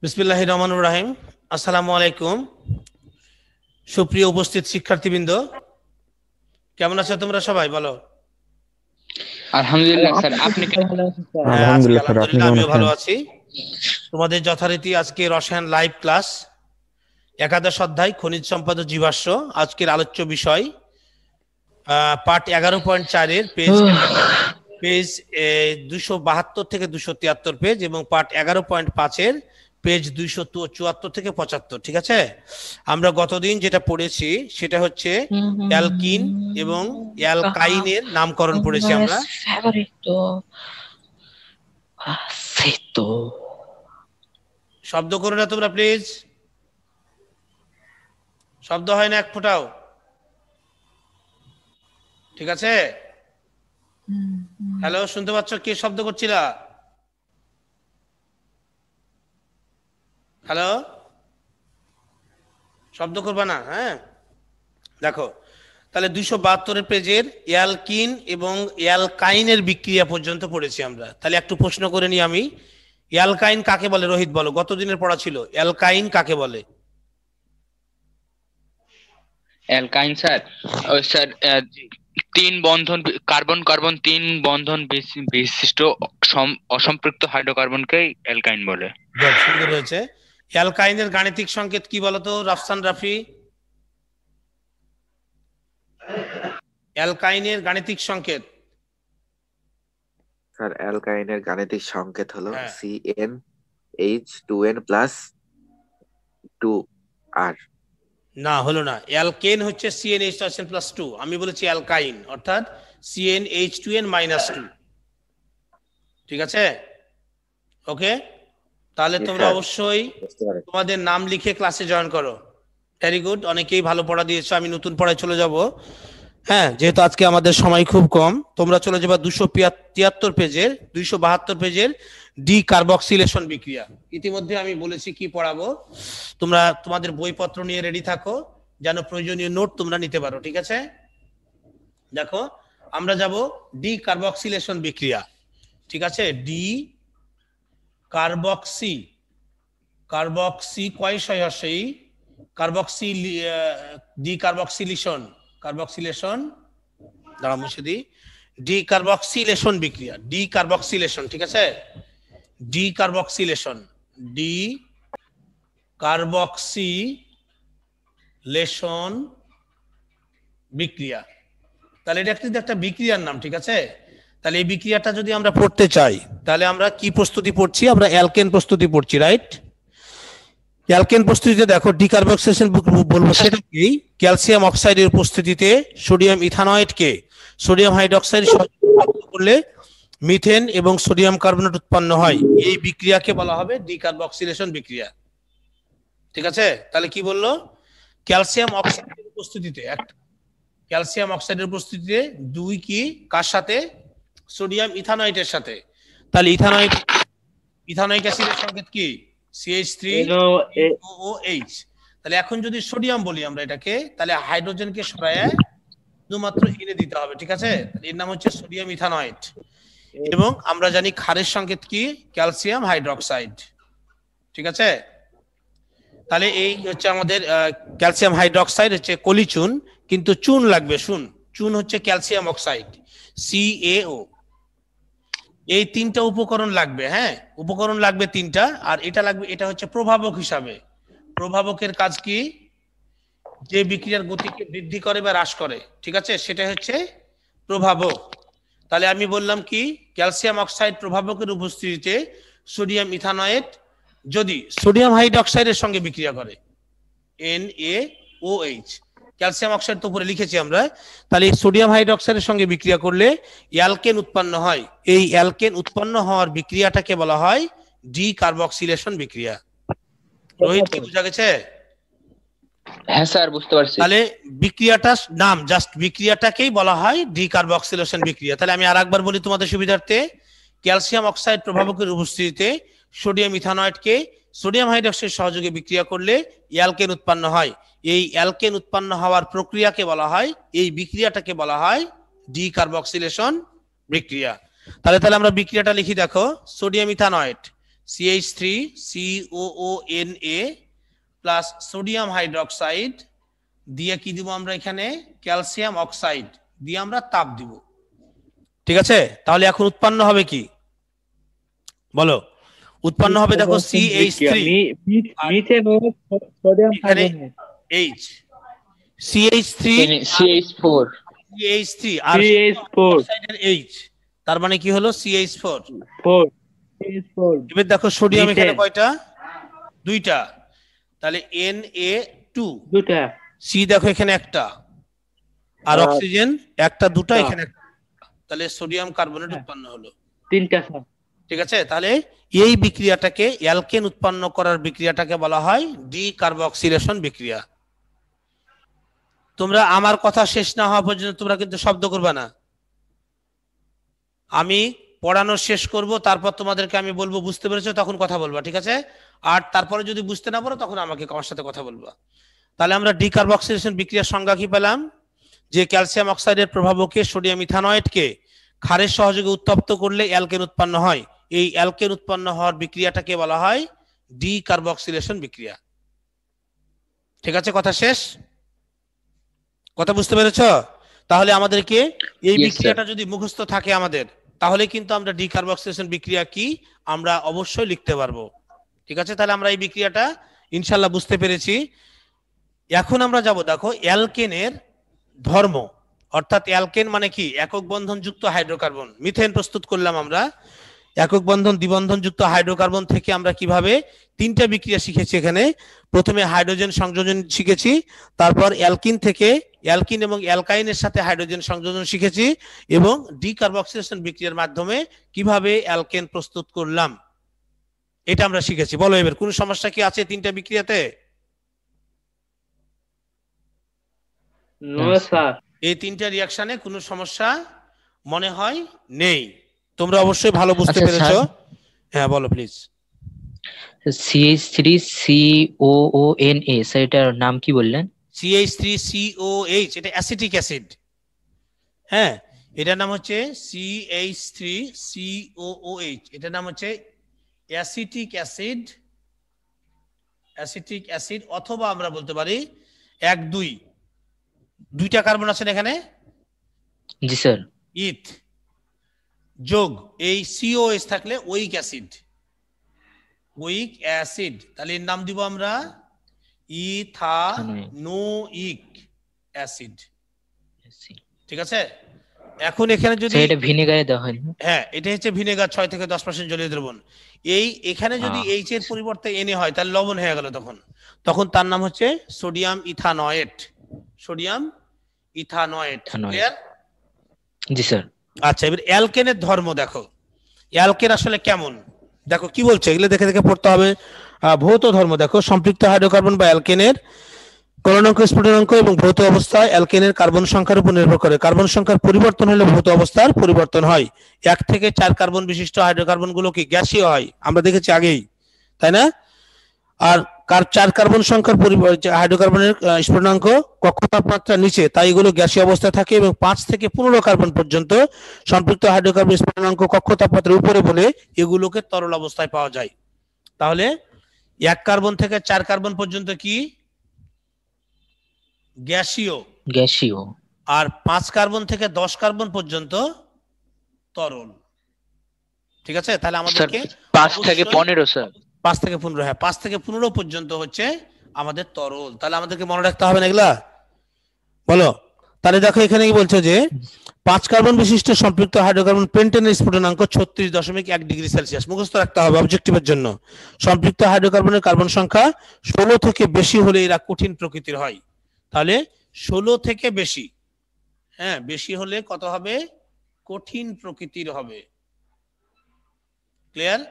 বিসমিল্লাহির রহমানির রহিম। আসসালামু আলাইকুম। সুপ্রিয় উপস্থিত শিক্ষার্থীবৃন্দ, কেমন আছো তোমরা সবাই? বলো। আলহামদুলিল্লাহ স্যার, আপনি ভালো আছি স্যার। হ্যাঁ, আলহামদুলিল্লাহ স্যার, আপনি আলহামদুলিল্লাহ কেমন আমিও আছেন? ভালো আছি। তোমাদের যথারীতি আজকে রসায়ন লাইভ ক্লাস, একাদশ অধ্যায় খনিজ সম্পদ ও জীবাশ্ম। আজকের আলোচ্য বিষয় পার্ট 11.4-এর পেজ 272 থেকে 273 পেজ, এবং পার্ট 11.5-এর পেজ 274 থেকে 75। ঠিক আছে, আমরা গতদিন যেটা পড়েছি সেটা হচ্ছে অ্যালকিন এবং অ্যালকাইনের নামকরণ পড়েছি আমরা। শব্দ করো না তোমরা প্লিজ, শব্দ হয় না এক ফোঁটাও। ঠিক আছে? হ্যালো, শুনতে পাচ্ছ? কে শব্দ করছিলা? হ্যালো, শব্দ করবা না। হ্যাঁ, দেখো তাহলে 272 পেজের অ্যালকিন এবং অ্যালকাইনের বিক্রিয়া পর্যন্ত পড়েছি আমরা। তাহলে একটু প্রশ্ন করে নিই আমি, অ্যালকাইন কাকে বলে? রোহিত বলো, গতদিনের পড়া ছিল, অ্যালকাইন কাকে বলে? অ্যালকাইন স্যার, ও স্যার, তিন বন্ধন কার্বন কার্বন তিন বন্ধন বিশিষ্ট অসম্পৃক্ত হাইড্রোকার্বনকেই অ্যালকাইন বলে। সুন্দর হয়েছে। অ্যালকাইনের গাণিতিক সংকেত কি বলতো রাফসান রাফি? অ্যালকাইনের গাণিতিক সংকেত। স্যার, অ্যালকাইনের গাণিতিক সংকেত হলো হ্যাঁ। CnH2n+2r। না, হলো না। অ্যালকেন হচ্ছে CnH2n+2, আমি বলেছি অ্যালকাইন অর্থাৎ CnH2n-2। ঠিক আছে, ওকে। তাহলে Yes, তোমরা sir. অবশ্যই বুঝতে পারেন। তোমাদের নাম লিখে ক্লাসে জয়েন করো। ভেরি গুড, অনেকেই ভালো পড়া দিয়েছো। আমি নতুন পড়ায় চলে যাব। হ্যাঁ, যেহেতু আজকে আমাদের সময় খুব কম, তোমরা চলে যাবা 273 পেজের 272 পেজের ডি কার্বক্সিলেশন বিক্রিয়া। ইতিমধ্যে আমি বলেছি কি পড়াবো। তোমরা তোমাদের বইপত্র নিয়ে রেডি থাকো, যেন প্রয়োজনীয় নোট তোমরা নিতে পারো। ঠিক আছে, দেখো আমরা যাব ডি কার্বক্সিলেশন বিক্রিয়া। ঠিক আছে, ডি কার্বক্সি কয় সহস্যই কার্বক্সি ডি কার্বক্সিলেশন দাঁড়া মুছে দিই। ডি কার্বক্সিলেশন বিক্রিয়া, ডি কার্বক্সিলেশন। ঠিক আছে, ডি কার্বক্সিলেশন বিক্রিয়া। তাহলে এটা কিন্তু একটা বিক্রিয়ার নাম। ঠিক আছে, তাহলে এই বিক্রিয়াটা যদি আমরা পড়তে চাই, তাহলে আমরা কি প্রস্তুতি পড়ছি? আমরা অ্যালকেন প্রস্তুতি পড়ছি, রাইট? অ্যালকেন প্রস্তুতিতে দেখো ডিকার্বক্সিলেশন বলবো সেটা কি? ক্যালসিয়াম অক্সাইডের উপস্থিতিতে সোডিয়াম ইথানয়েডকে সোডিয়াম হাইড্রোক্সাইড করলে মিথেন এবং সোডিয়াম কার্বনেট উৎপন্ন হয়। এই বিক্রিয়াকে বলা হবে ডিকার্বক্সিলেশন বিক্রিয়া। ঠিক আছে, তাহলে কি বললো? ক্যালসিয়াম অক্সাইডের উপস্থিতিতে ক্যালসিয়াম অক্সাইডের উপস্থিতিতে দুই কি কার সাথে? সোডিয়াম ইথানয়েডের সাথে। তাহলে ইথানোয়িক অ্যাসিডের সংকেত কি? CH3OOH। তাহলে এখন যদি সোডিয়াম বলি আমরা এটাকে, তাহলে হাইড্রোজেনকে সরায় শুধুমাত্র এনে দিতে হবে। ঠিক আছে, এর নাম হচ্ছে সোডিয়াম ইথানয়েড। এবং আমরা জানি ক্ষারের সংকেত কি? Calcium hydroxide. ঠিক আছে, তাহলে এই হচ্ছে আমাদের ক্যালসিয়াম হাইড্রোক্সাইড হচ্ছে কলিচুন, কিন্তু চুন লাগবে। চুন হচ্ছে ক্যালসিয়াম অক্সাইড, CaO। এই তিনটা উপকরণ লাগবে। হ্যাঁ, উপকরণ লাগবে তিনটা, আর এটা লাগবে, এটা হচ্ছে প্রভাবক হিসাবে। প্রভাবকের কাজ কি? যে বিক্রিয়ার গতিকে বৃদ্ধি করে বা হ্রাস করে, ঠিক আছে, সেটা হচ্ছে প্রভাবক। তাহলে আমি বললাম কি, ক্যালসিয়াম অক্সাইড প্রভাবকের উপস্থিতিতে সোডিয়াম ইথানয়েড যদি সোডিয়াম হাইড্রোক্সাইডের সঙ্গে বিক্রিয়া করে, NaOH, ক্যালসিয়াম অক্সাইড তো উপরে লিখেছি আমরা, তাহলে সোডিয়াম হাইড্রোক্সাইডের সঙ্গে বিক্রিয়া করলে অ্যালকেন উৎপন্ন হয়। এই অ্যালকেন উৎপন্ন হওয়ার বিক্রিয়াটাকে বলা হয় ডি কার্বক্সিলেশন বিক্রিয়া। রোহিত, কি বুঝা গেছে? হ্যাঁ স্যার, বুঝতে পারছি। তাহলে বিক্রিয়াটার নাম, জাস্ট বিক্রিয়াটাকেই বলা হয় ডি কার্বক্সিলেশন বিক্রিয়া। তাহলে আমি আরেকবার বলি তোমাদের সুবিধার্থে, ক্যালসিয়াম অক্সাইড প্রভাবকের উপস্থিতিতে সোডিয়াম ইথানয়েডকে সোডিয়াম হাইড্রোক্সাইড সহযোগে বিক্রিয়া করলে অ্যালকেন উৎপন্ন হয়। এই অ্যালকেন উৎপন্ন হওয়ার প্রক্রিয়াকে বলা হয়, এই বিক্রিয়াটাকে বলা হয় ডি কার্বক্সিলেশন বিক্রিয়া। তাহলে আমরা বিক্রিয়াটা লিখি, দেখো sodium ইথানয়েড, CH3COONA plus sodium hydroxide দিয়ে কি দিব আমরা এখানে ক্যালসিয়াম অক্সাইড দিয়ে আমরা তাপ দিব। ঠিক আছে, তাহলে এখন উৎপন্ন হবে কি বলো? উৎপন্ন হবে দেখো CH3 মিথেন ও সোডিয়াম এখানে carbonate H, CH3 CH4 CH3 আর CH4 অক্সাইডের H, তার মানে কি হলো CH4। 4 CH4 এবার দেখো সোডিয়াম এখানে মিথেন। কয়টা? দুইটা, তাহলে Na2। দুটা C দেখো এখানে একটা, আর আর অক্সিজেন একটা দুটা একটা। এখানে একটা, তাহলে সোডিয়াম কার্বনেট হ্যাঁ। উৎপন্ন হলো। তিনটা স্যার। ঠিক আছে, তাহলে এই বিক্রিয়াটাকে অ্যালকেন উৎপন্ন করার বিক্রিয়াটাকে বলা হয় ডিকার্বক্সিলেশন বিক্রিয়া। তোমরা আমার কথা শেষ না হওয়া পর্যন্ত তোমরা কিন্তু শব্দ করবে না। আমি পড়ানো শেষ করব, তারপর তোমাদেরকে আমি বলবো বুঝতে পেরেছো, তখন কথা বলবা। ঠিক আছে, আর তারপরে যদি বুঝতে না পারো তখন আমাকে আমার সাথে কথা বলবা। তাহলে আমরা ডিকার্বক্সিলেশন বিক্রিয়ার সংজ্ঞা কি পেলাম? যে ক্যালসিয়াম অক্সাইডের প্রভাবকে সোডিয়াম ইথানয়েডকে ক্ষারের সহযোগে উত্তপ্ত করলে অ্যালকেন উৎপন্ন হয়। এই অ্যালকেন উৎপন্ন হওয়ার বিক্রিয়াটাকে বলা হয় ডিকার্বক্সিলেশন বিক্রিয়া। ঠিক আছে, কথা শেষ? কথা বুঝতে পেরেছো? তাহলে আমাদেরকে এই Yes, বিক্রিয়াটা যদি মুখস্থ থাকে আমাদের, তাহলে কিন্তু আমরা ডিকার্বক্সিলেশন বিক্রিয়া কি আমরা অবশ্যই লিখতে পারবো। ঠিক আছে, তাহলে আমরা এই বিক্রিয়াটা ইনশাল্লাহ বুঝতে পেরেছি। এখন আমরা যাব দেখো অ্যালকেনের ধর্ম, অর্থাৎ অ্যালকেন মানে কি? একক বন্ধন যুক্ত হাইড্রোকার্বন। মিথেন প্রস্তুত করলাম আমরা, একক বন্ধন দ্বিবন্ধন যুক্ত হাইড্রোকার্বন থেকে আমরা কিভাবে তিনটা বিক্রিয়া শিখেছি। এখানে প্রথমে হাইড্রোজেন সংযোজন শিখেছি, তারপর অ্যালকিন থেকে অ্যালকিন এবং অ্যালকাইনের সাথে হাইড্রোজেন সংযোজন শিখেছি, এবং ডিকার্বক্সিলেশন বিক্রিয়ার মাধ্যমে কিভাবে অ্যালকেন প্রস্তুত করলাম এটা আমরা শিখেছি। বলো এবার কোন সমস্যা কি আছে তিনটা বিক্রিয়াতে? No sir. এই তিনটা রিঅ্যাকশনে কোনো সমস্যা মনে হয় নেই। তোমরা অবশ্যই ভালো বুঝতে আচ্ছা, পেরেছো। স্যার। হ্যাঁ বলো প্লিজ। CH3COONA স্যার, এটার নাম কি বললেন? CH3COH এটা অ্যাসিটিক অ্যাসিড। হ্যাঁ, এটার নাম হচ্ছে CH3COOH, এটার নাম হচ্ছে অ্যাসিটিক অ্যাসিড। অ্যাসিটিক অ্যাসিড, অথবা আমরা বলতে পারি 1-2, দুইটা কার্বন আছে এখানে, জি স্যার। ইথ যোগ এই COH থাকলে উইক অ্যাসিড। উইক অ্যাসিড, তাহলে এর নাম দিব আমরা ইথানোইক অ্যাসিড। ঠিক আছে, এখন এখানে যদি স্যার, এটা ভিনেগারে দেওয়া হয় না? হ্যাঁ, এটা হচ্ছে ভিনেগার 6 থেকে 10% জলীয় দ্রবণ। এই এখানে যদি এইচ এর পরিবর্তে এনে হয় তাহলে লবণ হয়ে গেল, তখন তার নাম হচ্ছে sodium ethanoate. Sodium ethanoate, clear? জি স্যার। আচ্ছা, এবার অ্যালকেনের ধর্ম দেখো, অ্যালকেন আসলে কেমন দেখো কি বলছে, এগুলো দেখে দেখে পড়তে হবে। ভৌত ধর্ম দেখো, সম্পৃক্ত হাইড্রোকার্বন বা অ্যালকেনের গলনাঙ্ক, স্ফুটনাঙ্ক এবং ভৌত অবস্থায় অ্যালকেনের কার্বন সংখ্যার উপর নির্ভর করে। কার্বন সংখ্যার পরিবর্তন হলে ভৌত অবস্থার পরিবর্তন হয়। 1 থেকে 4 কার্বন বিশিষ্ট হাইড্রোকার্বন গুলো কি গ্যাসীয় হয়, আমরা দেখেছি আগেই, তাই না? আর 4 কার্বন সংখ্যার হাইড্রোকার্বনের স্ফুটনাঙ্ক কক্ষ তাপমাত্রা নিচে, তাই এগুলো গ্যাসীয় অবস্থায় থাকে। এবং 5 থেকে 15 কার্বন পর্যন্ত সম্পৃক্ত হাইড্রোকার্বন স্ফুটনাঙ্ক কক্ষ তাপমাত্রার উপরে বলে এগুলোকে তরল অবস্থায় পাওয়া যায়। তাহলে 1 কার্বন থেকে 4 কার্বন পর্যন্ত কি গ্যাসীয়, আর 5 কার্বন থেকে 10 কার্বন পর্যন্ত তরল। ঠিক আছে, তাহলে আমাদেরকে 5 থেকে 15 স্যার। 5 থেকে 15, হ্যাঁ 5 থেকে 15 পর্যন্ত হচ্ছে আমাদের তরল। তাহলে আমাদেরকে মনে রাখতে হবে না এগুলা, বলো। তাহলে দেখো এখানে কি বলছে যে 5 কার্বন বিশিষ্ট সম্পৃক্ত হাইড্রোকার্বন পেন্টেনের স্ফুটনাঙ্ক 36.1 ডিগ্রি সেলসিয়াস, মুখস্থ রাখতে হবে অবজেক্টিভের জন্য। সম্পৃক্ত হাইড্রোকার্বনের কার্বন সংখ্যা 16 থেকে বেশি হলে এরা কঠিন প্রকৃতির হয়। তাহলে 16 থেকে বেশি, হ্যাঁ বেশি হলে কত হবে? কঠিন প্রকৃতির হবে। ক্লিয়ার?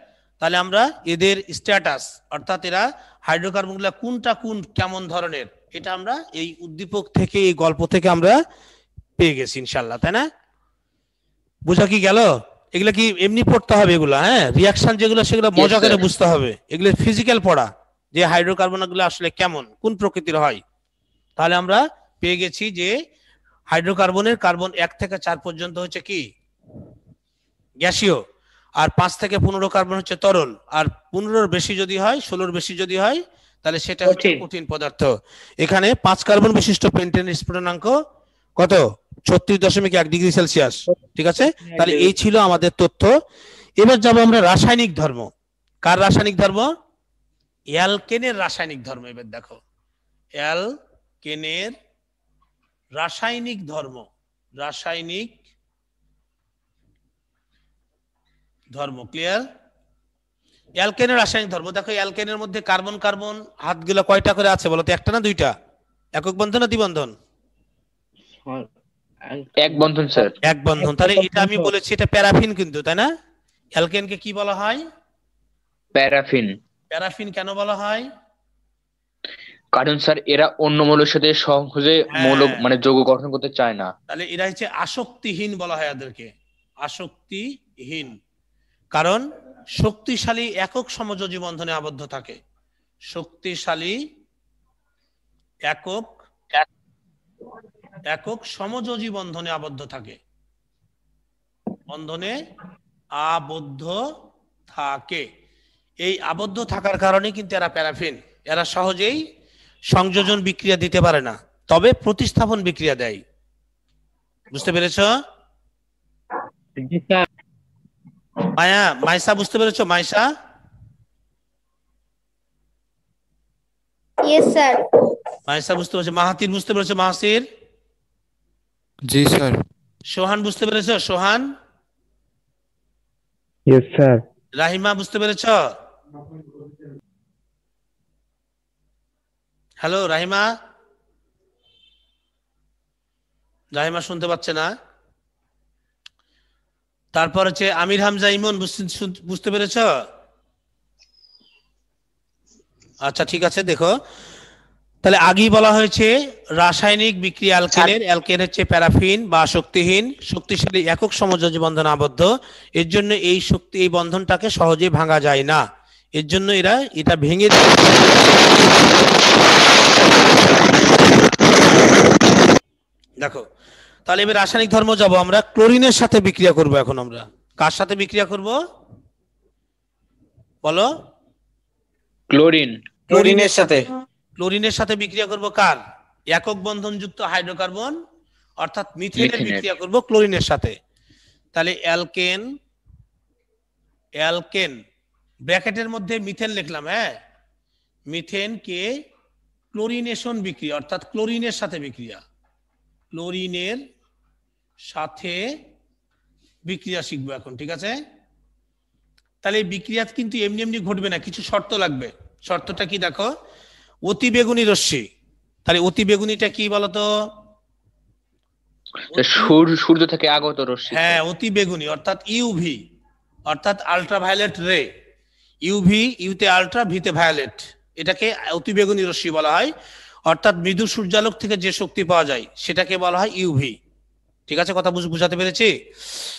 তাহলে আমরা এদের স্ট্যাটাস, অর্থাৎ এরা হাইড্রোকার্বন গুলা কোনটা কেমন ধরনের, এটা আমরা এই উদ্দীপক থেকে, এই গল্প থেকে আমরা পেয়ে গেছি ইনশাল্লাহ, তাই না? বুঝা কি গেল? এগুলা কি এমনি পড়তে হবে এগুলা? হ্যাঁ, রিয়াকশন যেগুলো সেগুলো মজা করে বুঝতে হবে। এগুলো ফিজিক্যাল পড়া, যে হাইড্রোকার্বন গুলো আসলে কেমন, কোন প্রকৃতির হয়। তাহলে আমরা পেয়ে গেছি যে হাইড্রোকার্বনের কার্বন 1 থেকে 4 পর্যন্ত হচ্ছে কি গ্যাসীয়, আর 5 থেকে 15 কার্বন হচ্ছে তরল, আর 15-র বেশি যদি হয়, 16-র বেশি যদি হয়, তাহলে সেটা হচ্ছে কঠিন। কঠিন পদার্থ। এখানে 5 কার্বন বিশিষ্ট পেন্টেনের স্ফুটনাঙ্ক কত? 36.1 ডিগ্রি সেলসিয়াস। ঠিক আছে, তাহলে এই ছিল আমাদের তথ্য। এবার যাব আমরা রাসায়নিক ধর্ম। কার রাসায়নিক ধর্ম? অ্যালকেনের রাসায়নিক ধর্ম। এবার দেখো অ্যালকেনের রাসায়নিক ধর্ম, রাসায়নিক ধর্ম ক্লিয়ার? অ্যালকেনের রাসায়নিক ধর্ম দেখো, অ্যালকেনের মধ্যে কার্বন কার্বন হাতগুলো কয়টা করে আছে বলো তো? একটা না দুইটা? একক বন্ধন না দ্বিবন্ধন? এক বন্ধন স্যার। এক বন্ধন। তাহলে এটা আমি বলেছি এটা প্যারাফিন কিন্তু, তাই না? অ্যালকেনকে কি বলা হয়? প্যারাফিন। প্যারাফিন কেন বলা হয়? কারণ স্যার এরা অন্য মৌলের সাথে সহজে মৌল মানে যৌগ গঠন করতে চায় না। তাহলে এরা হচ্ছে আসক্তিহীন বলা হয় এদেরকে, আসক্তিহীন। কারণ শক্তিশালী একক সমযোজী বন্ধনে আবদ্ধ থাকে, শক্তিশালী একক একক সমযোজী বন্ধনে আবদ্ধ থাকে, বন্ধনে আবদ্ধ থাকে। এই আবদ্ধ থাকার কারণে কিন্তু এরা প্যারাফিন। এরা সহজেই সংযোজন বিক্রিয়া দিতে পারে না, তবে প্রতিস্থাপন বিক্রিয়া দেয়। বুঝতে পেরেছো? জি স্যার। মাইসা বুঝতে পেরেছো? মাইসা? Yes sir. মাইসা বুঝতে পেরেছো? মাহাতির বুঝতে পেরেছো? মাহাসির? জি স্যার। সোহান বুঝতে পেরেছো? সোহান? Yes sir. রাহিমা বুঝতে পেরেছো? হ্যালো রাহিমা? রাহিমা শুনতে পাচ্ছে না। তারপর হচ্ছে আমির হামজা ইমন, বুঝতে পেরেছো? আচ্ছা ঠিক আছে। দেখো তাহলে আগেই বলা হয়েছে রাসায়নিক বিক্রিয়া অ্যালকেনের, অ্যালকেন হচ্ছে প্যারাফিন বা শক্তিহীন, শক্তিশালী একক সমযোজী বন্ধন আবদ্ধ। এর জন্য এই বন্ধনটাকে সহজে ভাঙা যায় না। এর জন্য এটা ভেঙে দেখো। তাহলে এবার রাসায়নিক ধর্ম যাব আমরা। ক্লোরিনের সাথে বিক্রিয়া করব এখন আমরা। কার সাথে বিক্রিয়া করব বলো? ক্লোরিন। ক্লোরিনের সাথে। ক্লোরিনের সাথে বিক্রিয়া করব কার? একক বন্ধনযুক্ত হাইড্রোকার্বন অর্থাৎ মিথেনের বিক্রিয়া করব ক্লোরিনের সাথে। তাহলে অ্যালকেন ব্র্যাকেটের মধ্যে মিথেন লিখলাম। হ্যাঁ, মিথেনকে ক্লোরিনেশন বিক্রিয়া অর্থাৎ ক্লোরিনের সাথে বিক্রিয়া, ক্লোরিনের সাথে বিক্রিয়া শিখবো এখন। ঠিক আছে? তাহলে এই বিক্রিয়া কিন্তু এমনি এমনি ঘটবে না, কিছু শর্ত লাগবে। শর্তটা কি দেখো? অতি বেগুনি রশ্মি। তাহলে অতি বেগুনিটা কি বলতো? সূর্য থেকে আগত রশ্মি। হ্যাঁ, অতি বেগুনি অর্থাৎ ইউভি, অর্থাৎ আল্ট্রাভায়োলেট রে। ইউভি, ইউতে আল্ট্রা, ভিতে ভায়োলেট, এটাকে অতি বেগুনি রশ্মি বলা হয়। অর্থাৎ মৃদু সূর্যালোক থেকে যে শক্তি পাওয়া যায় সেটাকে বলা হয় ইউভি। ঠিক আছে, কথা বুঝাতে পেরেছি?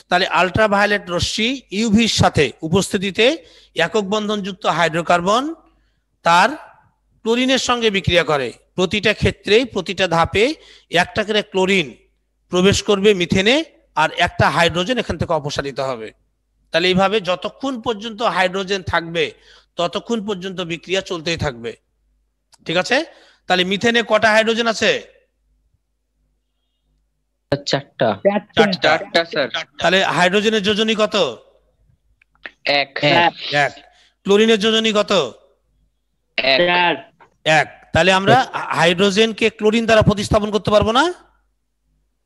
তাহলে আল্ট্রাভায়োলেট রশ্মি ইউভির সাথে উপস্থিতিতে একক বন্ধনযুক্ত হাইড্রোকার্বন তার ক্লোরিনের সঙ্গে বিক্রিয়া করে। প্রতিটা ক্ষেত্রেই প্রতিটা ধাপে একটা করে ক্লোরিন প্রবেশ করবে মিথেনে, আর একটা হাইড্রোজেন এখান থেকে অপসারিত হবে। তাহলে এইভাবে যতক্ষণ পর্যন্ত হাইড্রোজেন থাকবে ততক্ষণ পর্যন্ত বিক্রিয়া চলতেই থাকবে। ঠিক আছে? তাহলে মিথেনে কটা হাইড্রোজেন আছে? চারটা। চারটা স্যার। তাহলে হাইড্রোজেনের যোজনী কত? এক। এক। ক্লোরিনের যোজনী কত? চার। এক। তাহলে আমরা হাইড্রোজেনকে ক্লোরিন দ্বারা প্রতিস্থাপন করতে পারবো না?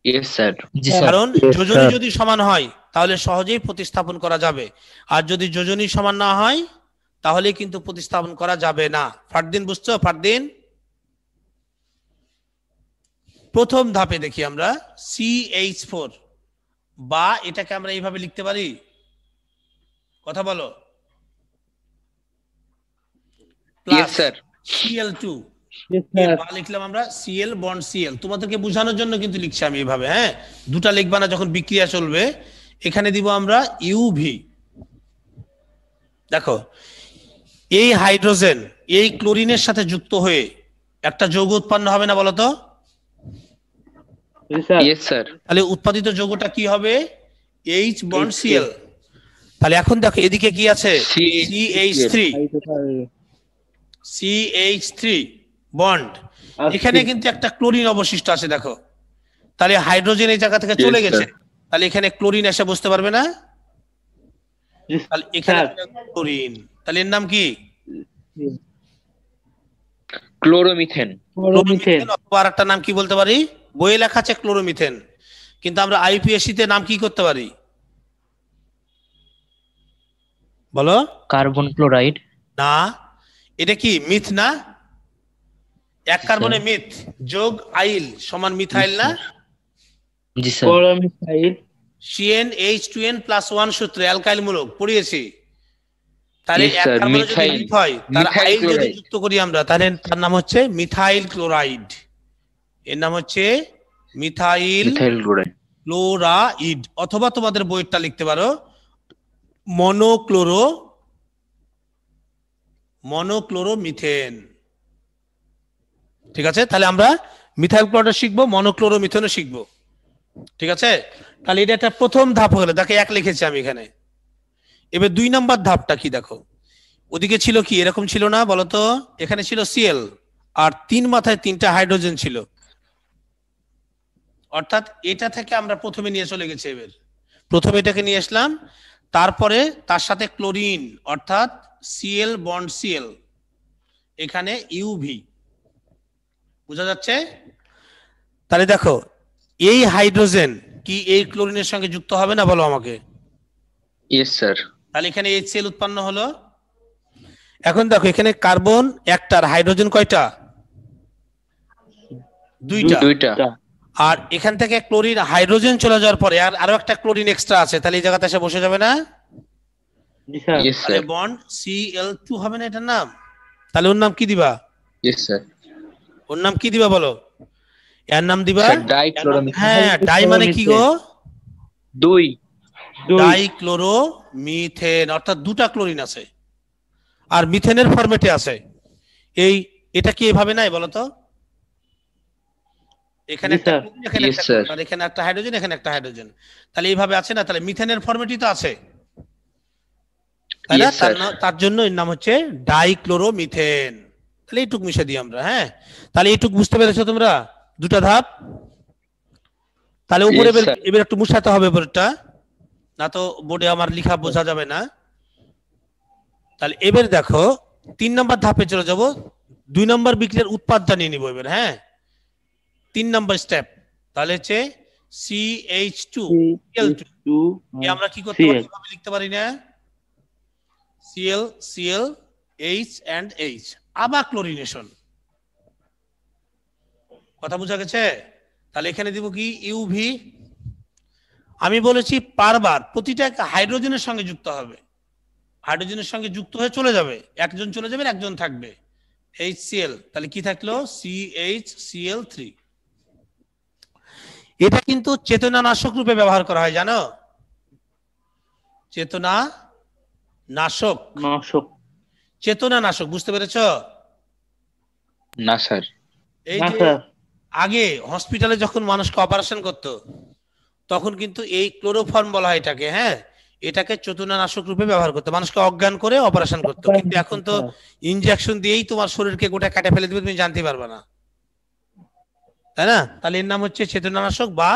Yes sir. জি স্যার। কারণ যোজনী যদি সমান হয় তাহলে সহজেই প্রতিস্থাপন করা যাবে, আর যদি যোজনী সমান না হয় তাহলে কিন্তু প্রতিস্থাপন করা যাবে না। ফারদিন বুঝছো? ফারদিন, প্রথম ধাপে দেখি আমরা CH4, বা এটাকে আমরা এইভাবে লিখতে পারি, কথা বলো, yes sir. Cl2 Yes, sir. বা লিখলাম আমরা Cl বন্ড Cl। তোমাদেরকে বোঝানোর জন্য কিন্তু লিখছি আমি এইভাবে। হ্যাঁ, দুটা লিখবা না, যখন বিক্রিয়া চলবে এখানে দিব আমরা ইউভি। দেখো এই হাইড্রোজেন এই ক্লোরিনের সাথে যুক্ত হয়ে একটা যৌগ উৎপন্ন হবে না বলতো? Yes, sir. Yes sir. তাহলে উৎপাদিত যৌগটা কি হবে? H bond Cl। তাহলে এখন দেখো এদিকে কি আছে CH3 CH3 বন্ড, এখানে কিন্তু একটা ক্লোরিন অবশিষ্ট আছে দেখো। তাহলে হাইড্রোজেন এই জায়গা থেকে চলে গেছে, তাহলে এখানে ক্লোরিন এসে বসতে পারবে না। তাহলে এখানে ক্লোরিন, তাহলে এর নাম কি? ক্লোরোমিথেন। অথবা আরেকটা নাম কি বলতে পারি? বইয়ে লেখা আছে ক্লোরোমিথেন, কিন্তু আমরা আইপিএসসি তে নাম কি করতে পারি বলো? Carbon chloride. না, এটা কি মিথ না? এক কার্বনে মিথ যোগ আইল সমান মিথাইল না? জি স্যার। ক্লোরোমিথাইল। CnH2n+1 সূত্রে অ্যালকাইল মূলক পড়িয়েছি। তাহলে Yes, এক sir, কার্বনে যদি মিথাইল। মিথ হয় তার মিথাইল আইল যদি ক্লোরাইড। যুক্ত করি আমরা, তাহলে তার নাম হচ্ছে মিথাইল ক্লোরাইড। এর নাম হচ্ছে মিথাইল মিথাইল ক্লোরাইড। ক্লোরাইড, অথবা তোমাদের বইটা লিখতে পারো মনোক্লোরোমিথেন। ঠিক আছে, তাহলে আমরা মিথাইল ক্লোরাইড শিখবো, মনোক্লোরোমিথেনও শিখবো। ঠিক আছে, তাহলে এটা একটা প্রথম ধাপ হলো, দেখো এক লিখেছি আমি এখানে। এবার 2 নাম্বার ধাপটা কি দেখো, ওদিকে ছিল কি এরকম ছিল না বলতো? এখানে ছিল Cl আর 3 মাথায় 3টা হাইড্রোজেন ছিল, অর্থাৎ এটা থেকে আমরা প্রথমে নিয়ে চলে গেছি। এবার প্রথমে এটাকে নিয়ে আসলাম, তারপরে তার সাথে ক্লোরিন অর্থাৎ Cl বন্ড Cl, এখানে UV, বোঝা যাচ্ছে? তাহলে দেখো এই হাইড্রোজেন কি এই ক্লোরিনের সঙ্গে যুক্ত হবে না বলো আমাকে? Yes sir. তাহলে এখানে HCl উৎপন্ন হলো। এখন দেখো এখানে কার্বন একটার, হাইড্রোজেন কয়টা? দুইটা। আর এখান থেকে ক্লোরিন হাইড্রোজেন চলে যাওয়ার পরে আর আরো একটা ক্লোরিন এক্সট্রা আছে, তাহলে এই জায়গাতে এসে বসে যাবে না? জি স্যার। ইয়েস তাহলে স্যার। বন্ড Cl2 হবে না এটার নাম? তাহলে ওর নাম কি দিবা? Yes sir. ওর নাম কি দিবা বলো? এর নাম দিবা স্যার ডাইক্লোরোমিথেন। হ্যাঁ, ডাই মানে কি গো? দুই। ডাইক্লোরোমিথেন, অর্থাৎ দুটা ক্লোরিন আছে আর মিথেনের ফরম্যাটে আছে। এটা কি এভাবে নাই বলো তো? এখানে একটা ক্লোরিন, এখানে একটা ক্লোরিন, আর এখানে একটা হাইড্রোজেন, এখানে একটা হাইড্রোজেন, তাহলে এইভাবে আছে না? তাহলে মিথেনের ফরম্যাটই তো আছে, তাই না? তার জন্য এর নাম হচ্ছে ডাইক্লোরোমিথেন। তাহলে এইটুক মিশে দিই আমরা। হ্যাঁ, তাহলে এইটুক বুঝতে পেরেছো তোমরা দুটা ধাপ? তাহলে উপরে এবার একটু মুছাতে হবে উপরটা, না তো বোর্ডে আমার লেখা বোঝা যাবে না। তাহলে এবার দেখো 3 নাম্বার ধাপে চলে যাব, 2 নাম্বার বিক্রিয়ার উৎপাদটা নিয়ে নিব এবার। হ্যাঁ, 3 নাম্বার স্টেপ, তাহলে হচ্ছে CH2Cl2। আমরা কি করতে পারি? এভাবে লিখতে পারি না? Cl H and H, আবার ক্লোরিনেশন। কথা বোঝা গেছে? তাহলে এখানে দিব কি UV। আমি বলেছি বারবার প্রতিটা হাইড্রোজেনের সঙ্গে যুক্ত হবে, হাইড্রোজেনের সঙ্গে যুক্ত হয়ে চলে যাবে, একজন চলে যাবে একজন থাকবে HCl, তাহলে কি থাকলো? CHCl3। এটা কিন্তু চেতনানাশক রূপে ব্যবহার করা হয়, জানো? চেতনানাশক, বুঝতে পেরেছো? না স্যার। এই যে আগে হসপিটালে যখন মানুষকে অপারেশন করতো তখন কিন্তু এই ক্লোরোফর্ম বলা হয় এটাকে। হ্যাঁ, এটাকে চেতনানাশক রূপে ব্যবহার করতো, মানুষকে অজ্ঞান করে অপারেশন করতো। কিন্তু এখন তো ইনজেকশন দিয়েই তোমার শরীরকে গোটা কেটে ফেলে দিবে, তুমি জানতে পারবে না, তাই না? তাহলে এর নাম হচ্ছে চেতনানাশক বা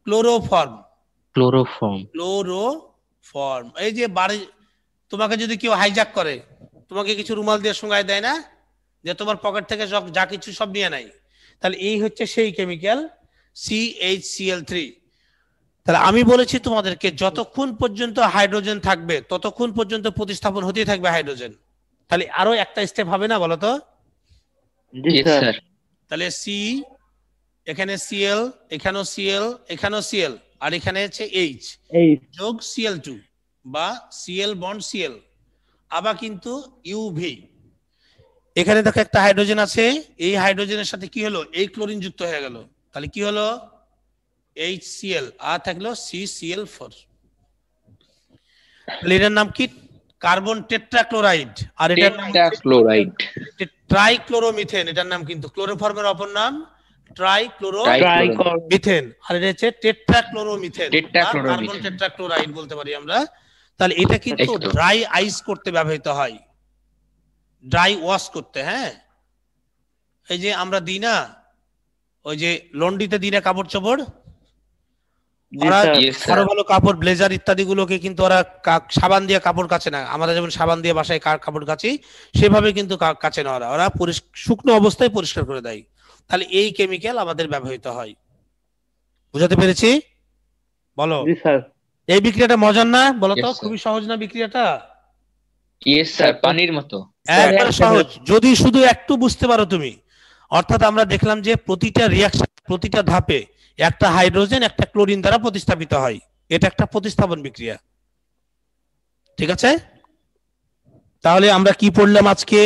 ক্লোরোফর্ম। এই যে বাড়ি তোমাকে যদি কেউ হাইজ্যাক করে, তোমাকে কিছু রুমাল দিয়ে শুঙ্গায় দেয় না, যে তোমার পকেট থেকে যা কিছু সব নিয়ে নেয়, তাহলে এই হচ্ছে সেই কেমিক্যাল CHCl3। তাহলে আমি বলেছি তোমাদেরকে যতক্ষণ পর্যন্ত হাইড্রোজেন থাকবে ততক্ষণ পর্যন্ত প্রতিস্থাপন হতেই থাকবে হাইড্রোজেন। তাহলে আরো একটা স্টেপ হবে না বলো তো? তাহলে C, এখানে Cl, এখানেও Cl, এখানেও Cl, আর এখানে হচ্ছে H যোগ Cl2 বা Cl বন্ড Cl, আবার কিন্তু UV। এখানে দেখো একটা হাইড্রোজেন আছে, এই হাইড্রোজেনের সাথে কি হলো? এই ক্লোরিন যুক্ত হয়ে গেল, তাহলে কি হলো? HCl, আর থাকলো CCl4। এটার নাম কি? Carbon tetrachloride. আর এটার নাম ট্রাইক্লোরোমিথেন। এটার নাম কিন্তু ক্লোরোফর্মের অপর নাম ট্রাইক্লোরোমিথেন, আর এটা হচ্ছে টেট্রাক্লোরোমিথেন, কার্বন টেট্রাক্লোরাইড বলতে পারি আমরা। তাহলে এটা কিন্তু একদম। ড্রাই আইস করতে ব্যবহৃত হয়, ড্রাই ওয়াশ করতে। হ্যাঁ, এই যে আমরা দিই না, ওই যে লন্ড্রিতে দিই না কাপড় চোপড়, জি ওরা স্যার। Yes, sir. ভালো ভালো কাপড় ব্লেজার ইত্যাদি গুলোকে কিন্তু ওরা সাবান দিয়ে কাপড় কাচে না, আমরা যেমন সাবান দিয়ে বাসায় কাপড় কাচি সেভাবে কিন্তু কাচে না ওরা, ওরা শুকনো অবস্থায় পরিষ্কার করে দেয়। তাহলে এই কেমিক্যাল আমাদের ব্যবহৃত হয়। বুঝাতে পেরেছি? বলো, জি স্যার। এই বিক্রিয়াটা মজার না? বলো তো, Yes, sir. খুবই সহজ না বিক্রিয়াটা? Yes, sir. পানির মতো। একবারে সহজ, যদি শুধু একটু বুঝতে পারো তুমি। অর্থাৎ আমরা দেখলাম যে প্রতিটা রিয়াকশন, প্রতিটা ধাপে একটা হাইড্রোজেন একটা ক্লোরিন দ্বারা প্রতিস্থাপিত হয়, এটা একটা প্রতিস্থাপন বিক্রিয়া। ঠিক আছে, তাহলে আমরা কি পড়লাম আজকে?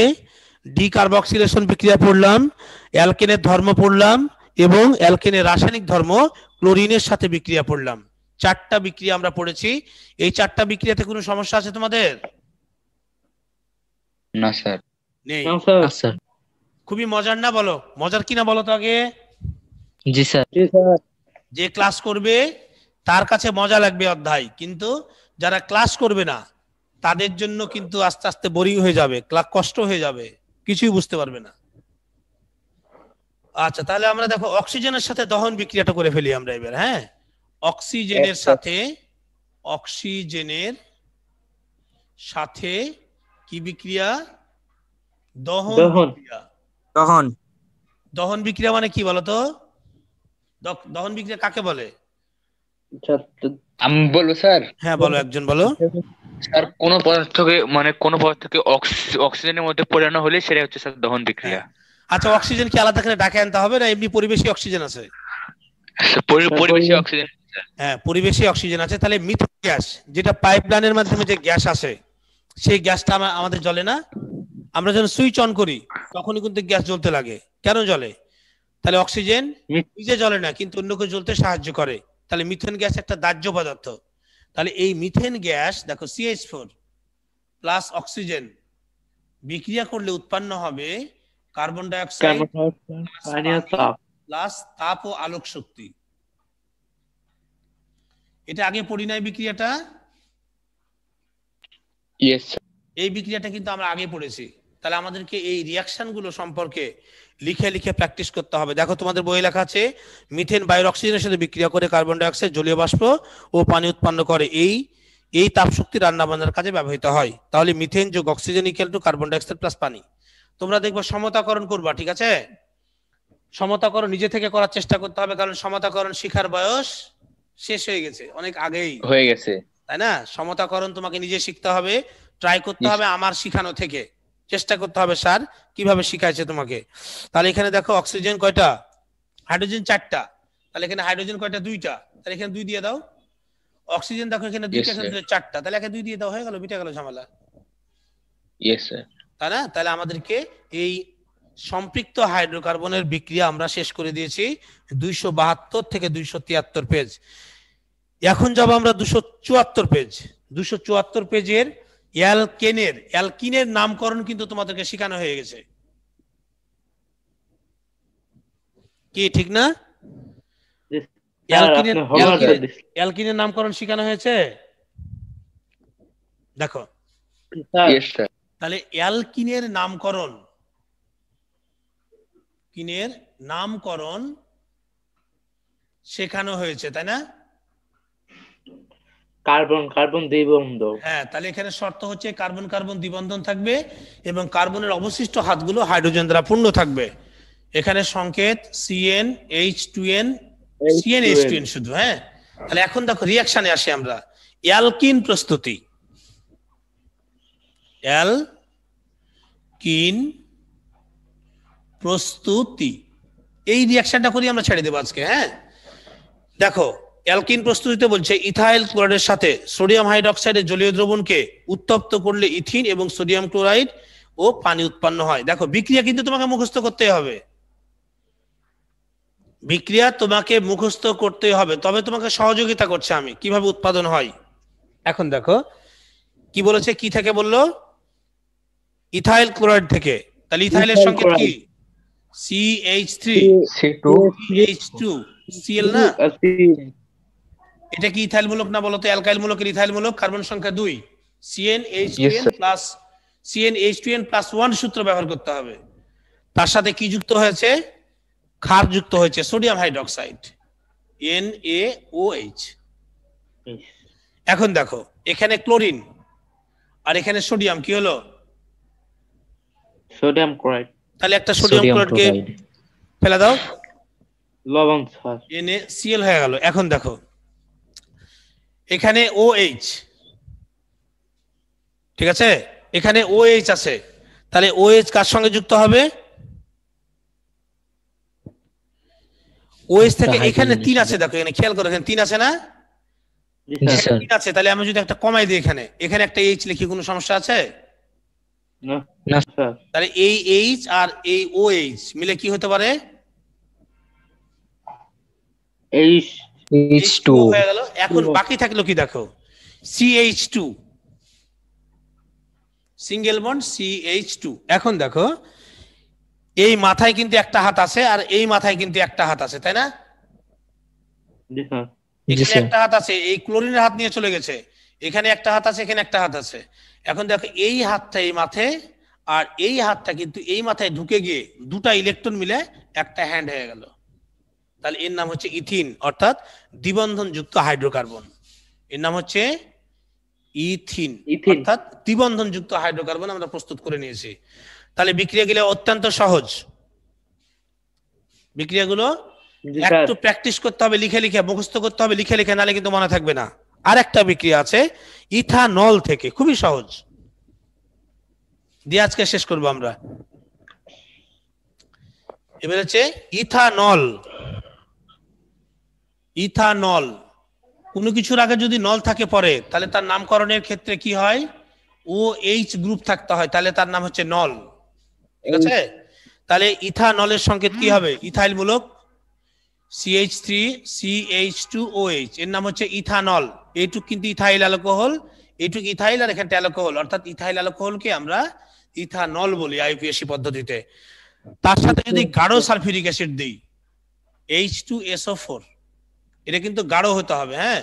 ডিকার্বক্সিলেশন বিক্রিয়া পড়লাম, অ্যালকেনের ধর্ম পড়লাম, এবং অ্যালকেনের রাসায়নিক ধর্ম ক্লোরিনের সাথে বিক্রিয়া পড়লাম। 4টা বিক্রিয়া আমরা পড়েছি। এই 4টা বিক্রিয়াতে কোনো সমস্যা আছে তোমাদের? না স্যার। নেই। না স্যার। স্যার। খুবই মজার না? বলো, মজার কিনা বলো তো আগে। জি স্যার। জি স্যার। যে ক্লাস করবে তার কাছে মজা লাগবে অধ্যায়, কিন্তু যারা ক্লাস করবে না তাদের জন্য কিন্তু আস্তে আস্তে বোরিং হয়ে যাবে, কষ্ট হয়ে যাবে, কিছুই বুঝতে পারবে না। আচ্ছা, তাহলে আমরা দেখো অক্সিজেনের সাথে দহন বিক্রিয়াটা করে ফেলি আমরা এবার। হ্যাঁ, অক্সিজেনের সাথে কি বিক্রিয়া? দহন বিক্রিয়া। দহন বিক্রিয়া মানে কি বলতো? দহন বিক্রিয়া কাকে বলে? আমি বলবো স্যার। হ্যাঁ বলো, একজন বলো। স্যার কোন পদার্থকে অক্সিজেনের মধ্যে পরিণত হলে সেটা হচ্ছে স্যার দহন বিক্রিয়া। আচ্ছা, অক্সিজেন কি আলাদা করে ডাকে আনতে হবে না এমনি পরিবেশী অক্সিজেন আছে? পরিবেশী অক্সিজেন। হ্যাঁ, পরিবেশী অক্সিজেন আছে। তাহলে মিথেন গ্যাস, যেটা পাইপলাইনের মাধ্যমে যে গ্যাস আসে, সেই গ্যাসটা আমাদের জ্বলে না? আমরা যখন সুইচ অন করি তখনই কিন্তু গ্যাস জ্বলতে লাগে। কেন জ্বলে? তাহলে অক্সিজেন নিজে জ্বলে না, কিন্তু অন্যকে জ্বলতে সাহায্য করে। তাহলে মিথেন গ্যাস একটা দাহ্য পদার্থ। তাহলে এই মিথেন গ্যাস দেখো, CH4 প্লাস অক্সিজেন বিক্রিয়া করলে উৎপন্ন হবে কার্বন ডাই অক্সাইড প্লাস তাপ ও আলোক শক্তি। এটা আগে পড়ি নাই বিক্রিয়াটা? ইয়েস। এই বিক্রিয়াটা কিন্তু আমরা আগে পড়েছি। তাহলে আমাদেরকে এই রিয়াকশন গুলো সম্পর্কে লিখে লিখে প্র্যাকটিস করতে হবে। দেখো তোমাদের বইয়ে লেখা আছে, মিথেন বায়ুর অক্সিজেনের সাথে বিক্রিয়া করে কার্বন ডাই অক্সাইড, জলীয় বাষ্প ও পানি উৎপন্ন করে। এই তাপ শক্তি রান্না বান্নার কাজে ব্যবহৃত হয়। তাহলে মিথেন যোগ oxygen equal to carbon dioxide plus পানি। তোমরা দেখবে সমতাকরণ করবা, ঠিক আছে? সমতাকরণ নিজে থেকে করার চেষ্টা করতে হবে, কারণ সমতাকরণ শিখার বয়স শেষ হয়ে গেছে, অনেক আগেই হয়ে গেছে, তাই না? সমতাকরণ তোমাকে নিজে শিখতে হবে, ট্রাই করতে হবে আমার শিখানো থেকে, চেষ্টা করতে হবে স্যার কিভাবে শিখাইছে তোমাকে। তাহলে এখানে দেখো অক্সিজেন কয়টা? হাইড্রোজেন 4টা। তাহলে এখানে হাইড্রোজেন কয়টা? 2টা। তাহলে এখানে 2 দিয়ে দাও। অক্সিজেন দেখো এখানে 2টা, এখানে 4টা, তাহলে এখানে 2 দিয়ে দাও, হয়ে গেল, মিটে গেল ঝামেলা। Yes sir. তাই না? তাহলে আমাদেরকে এই সম্পৃক্ত হাইড্রোকার্বনের বিক্রিয়া আমরা শেষ করে দিয়েছি 272 থেকে 273 পেজ। এখন যাব আমরা 274 পেজ। 274 পেজের অ্যালকিনের নামকরণ কিন্তু তোমাদেরকে শেখানো হয়ে গেছে, কি ঠিক না? অ্যালকিনের নামকরণ শেখানো হয়েছে, দেখো। তাহলে অ্যালকিনের নামকরণ শেখানো হয়েছে, তাই না? কার্বন কার্বন দ্বিবন্ধন। হ্যাঁ, তাহলে এখানে শর্ত হচ্ছে কার্বন কার্বন দ্বিবন্ধন থাকবে এবং কার্বনের অবশিষ্ট হাতগুলো হাইড্রোজেন দ্বারা পূর্ণ থাকবে। এখানে সংকেত CnH2n CnH2n শুধু। হ্যাঁ, তাহলে এখন দেখো রিঅ্যাকশনে আসি আমরা। অ্যালকিন প্রস্তুতি, এই রিঅ্যাকশনটা করি আমরা, ছেড়ে দেবো আজকে। হ্যাঁ, দেখো অ্যালকিন প্রস্তুতিতে বলছে ইথাইল ক্লোরাইডের সাথে সোডিয়াম হাইড্রোক্সাইডের জলীয় দ্রবণকে উত্তপ্ত করলে ইথিন এবং সোডিয়াম ক্লোরাইড ও পানি উৎপন্ন হয়। দেখো বিক্রিয়া কিন্তু তোমাকে মুখস্থ করতে হবে, বিক্রিয়া তোমাকে মুখস্থ করতে হবে, তবে তোমাকে সহযোগিতা করছে আমি কিভাবে উৎপাদন হয়। এখন দেখো কি বলেছে, কি থেকে বললো? ইথাইল ক্লোরাইড থেকে। তাহলে ইথাইলের সংকেত কি? CH3 CH2 Cl না? এটা কি ইথাইল মূলক না বলতো? অ্যালকাইল মূলকের ইথাইল মূলক, কার্বন সংখ্যা 2, Yes, sir. CnH2n প্লাস 1 সূত্র ব্যবহার করতে হবে। তার সাথে কি যুক্ত হয়েছে? ক্ষার যুক্ত হয়েছে, সোডিয়াম হাইড্রোক্সাইড, NaOH। এখন দেখো এখানে ক্লোরিন আর এখানে সোডিয়াম, কি হলো? Sodium chloride. তাহলে একটা সোডিয়াম সোডিয়াম ক্লোরাইডকে ক্লোরাইড। ফেলে দাও, লবণ স্যার। NaCl হয়ে গেল। এখন দেখো এখানে OH, ঠিক আছে, এখানে OH আছে, তাহলে OH কার সঙ্গে যুক্ত হবে? OH থেকে এখানে 3 আছে, দেখো এখানে খেয়াল করো, এখানে 3 আছে না? জি জি স্যার। স্যার। 3 আছে, তাহলে আমি যদি একটা কমাই দিই এখানে একটা H লিখি, কোনো সমস্যা আছে? না না স্যার। তাহলে এই H আর এই OH মিলে কি হতে পারে? H2 H2 হয়ে গেল। এখন বাকি থাকলো কি দেখো, CH2, সিঙ্গেল বন্ড CH2। এখন দেখো এই মাথায় কিন্তু একটা হাত আছে আর এই মাথায় কিন্তু একটা হাত আছে, তাই না? জি স্যার। জি এখানে স্যার। একটা হাত আছে, এই ক্লোরিনের হাত নিয়ে চলে গেছে, এখানে একটা হাত আছে, এখানে একটা হাত আছে। এখন দেখো এই হাতটা এই মাথায় আর এই হাতটা কিন্তু এই মাথায় ঢুকে গিয়ে দুটা ইলেকট্রন মিলে একটা হ্যান্ড হয়ে গেল। তাহলে এর নাম হচ্ছে ইথিন, অর্থাৎ দ্বিবন্ধন যুক্ত হাইড্রোকার্বন। এর নাম হচ্ছে ইথিন, ইথিন। অর্থাৎ দ্বিবন্ধন যুক্ত হাইড্রোকার্বন আমরা প্রস্তুত করে নিয়েছি। তাহলে বিক্রিয়াগুলো অত্যন্ত সহজ, বিক্রিয়াগুলো জি স্যার। একটু প্র্যাকটিস করতে হবে, লিখে লিখে মুখস্থ করতে হবে, লিখে লিখে, নালে কিন্তু মনে থাকবে না। আর একটা বিক্রিয়া আছে ইথানল থেকে, খুবই সহজ, দিয়ে আজকে শেষ করবো আমরা। এবার হচ্ছে ইথানল। ইথানল কোনো কিছুর আগে যদি নল থাকে পরে, তাহলে তার নামকরণের ক্ষেত্রে কি হয়? OH গ্রুপ থাকতে হয়, তাহলে তার নাম হচ্ছে নল, ঠিক আছে? তাহলে ইথানলের সংকেত কি হবে? ইথাইল মূলক CH3CH2OH, এর নাম হচ্ছে ইথানল। এইটুক কিন্তু ইথাইল অ্যালকোহল, এইটুক ইথাইল আর এখানটা অ্যালকোহল, অর্থাৎ ইথাইল অ্যালকোহলকে আমরা ইথানল বলি IUPAC পদ্ধতিতে। তার সাথে যদি গাঢ় সালফিউরিক অ্যাসিড দিই H2SO4, এটা কিন্তু গাঢ় হতে হবে, হ্যাঁ?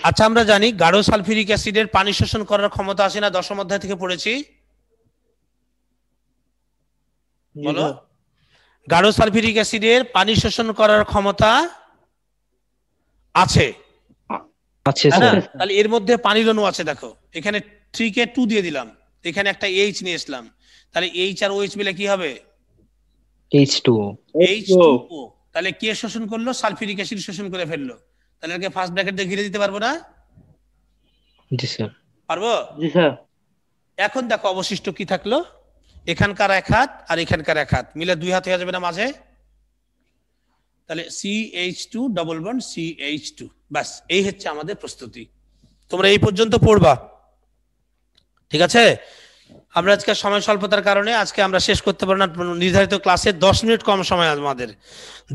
আচ্ছা, আমরা জানি গাঢ় সালফিউরিক অ্যাসিডের পানি শোষণ করার ক্ষমতা আছে না? দশম অধ্যায় থেকে পড়েছি, বলো। গাঢ় সালফিউরিক অ্যাসিডের পানি শোষণ করার ক্ষমতা আছে, আছে তাই না? স্যার। তাহলে এর মধ্যে পানির অণু আছে, দেখো এখানে 3কে 2 দিয়ে দিলাম, এখানে একটা H নিয়ে আসলাম, তাহলে H আর OH মিলে কি হবে? H2O। H2O। তাহলে কে শোষণ করলো? সালফিউরিক অ্যাসিড শোষণ করে ফেললো। তাহলে এটাকে ফার্স্ট ব্র্যাকেট দিয়ে ঘিরে দিতে পারবো না? জি স্যার। পারবো? জি স্যার। এখন দেখো অবশিষ্ট কি থাকলো, এখানকার এক হাত আর এখানকার এক হাত মিলে 2 হাত হয়ে যাবে না মাঝে? তাহলে CH2 ডবল বন্ড CH2, বাস, এই হচ্ছে আমাদের প্রস্তুতি। তোমরা এই পর্যন্ত পড়বা, ঠিক আছে? আমরা আজকে সময় স্বল্পতার কারণে আজকে আমরা শেষ করতে পারবো না নির্ধারিত ক্লাসে, 10 মিনিট কম সময় আমাদের।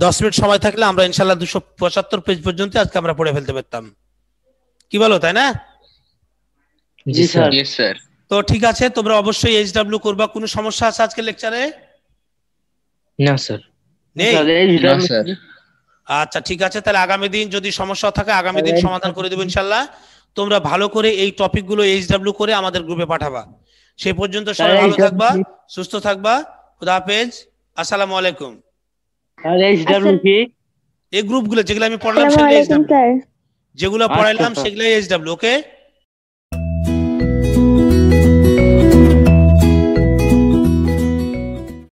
10 মিনিট সময় থাকলে আমরা ইনশাল্লাহ 275 পেজ পর্যন্ত আজকে আমরা পড়ে ফেলতে পারতাম, কি বলো, তাই না? জি স্যার। Yes, sir. তো ঠিক আছে, তোমরা অবশ্যই HW করবা। কোনো সমস্যা আছে আজকের লেকচারে? না স্যার। নেই? No, sir. আচ্ছা ঠিক আছে, তাহলে আগামী দিন যদি সমস্যা থাকে আগামী দিন সমাধান করে দেবো ইনশাল্লাহ। তোমরা ভালো করে এই টপিকগুলো HW করে আমাদের গ্রুপে পাঠাবা। সেই পর্যন্ত সবাই ভালো থাকবা, সুস্থ থাকবা, খুদা হাফেজ, আসসালামু আলাইকুম। আর H2 কি? এই গ্রুপগুলো যেগুলো আমি পড়লাম আসসালামু সেগুলো আলাইকুম HW, স্যার। যেগুলো পড়াইলাম আচ্ছা, স্যার। সেগুলো HW, ওকে?